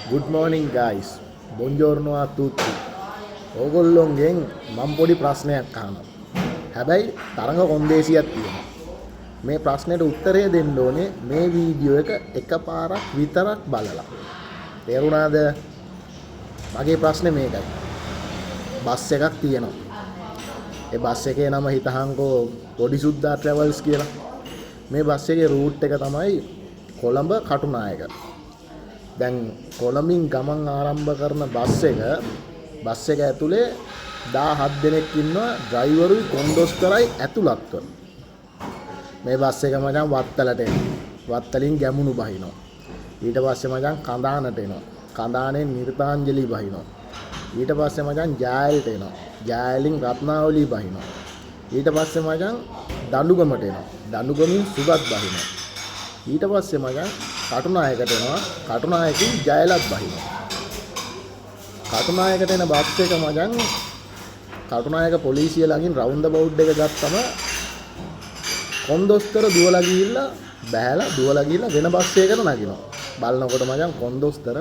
Good morning guys. Buongiorno a tutti. ඕගොල්ලොන්ගෙන් මම පොඩි ප්‍රශ්නයක් අහනවා. හැබැයි තරඟ කොන්දේසියක් තියෙනවා. මේ ප්‍රශ්නෙට උත්තරය දෙන්න ඕනේ මේ වීඩියෝ එක එකපාරක් විතරක් බලලා. තේරුණාද? මගේ ප්‍රශ්නේ මේකයි. බස් එකක් තියෙනවා. ඒ බස් එකේ නම හිතහන්කෝ පොඩිසුද්දා ට්‍රැවල්ස් කියලා. මේ බස් එකේ රූට් එක තමයි කොළඹ කටුනායක. දැන් කොළඹින් ගමන් ආරම්භ කරන බස් එක ඇතුලේ 17 දෙනෙක් ඉන්නවා. ඩ්‍රයිවරුයි කොන්දොස්තරයි ඇතුළත්ව. මේ බස් එක මචං වත්තලට එනවා. වත්තලින් ගැමුණු බහිනවා. ඊට පස්සේ මචං කඳානට එනවා. කඳානෙන් නිර්තාංජලි බහිනවා. ඊට පස්සේ මචං ජායලට එනවා. ජායලින් රත්නාවලි බහිනවා. ඊට පස්සේ මචං දඬුගමට එනවා. දඬුගමින් සුගත් බහිනවා. ඊට පස්සේ මචං කටුනායකට එනවා. කටුනායකින් ජයලත් බහිනවා. කටුනායකට එන බස් එක මචං කටුනායක පොලිසිය ළඟින් රවුන්ඩ් බවුඩ් එක ගත්තම කොන්දොස්තර දුවලා ගිහිල්ලා බෑලා දුවලා ගිහිල්ලා වෙන බස් එකකට නගිනවා. බලනකොට මචං කොන්දොස්තර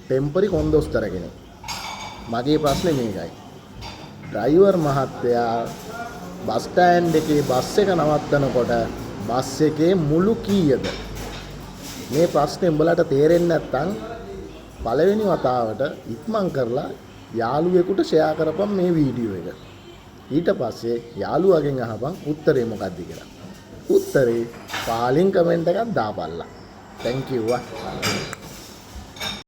ටෙම්පරරි කොන්දොස්තර කෙනෙක්. මගේ ප්‍රශ්නේ මේකයි. ඩ්‍රයිවර් මහත්තයා බස් ස්ටෑන්ඩ් එකේ බස් එක නවත්තනකොට බස් එකේ මුළු කීයද? මේ ප්‍රශ්නේ උඹලට තේරෙන්නේ නැත්නම් පළවෙනි වතාවට ඉක්මන් කරලා යාළුවෙකුට ෂෙයා කරපන් මේ වීඩියෝ එක. ඊට පස්සේ යාළුවගෙන් අහපන් උත්තරේ මොකක්ද කියලා. උත්තරේ පහලින් කමෙන්ට් එකක් දාපල්ලා. Thank you.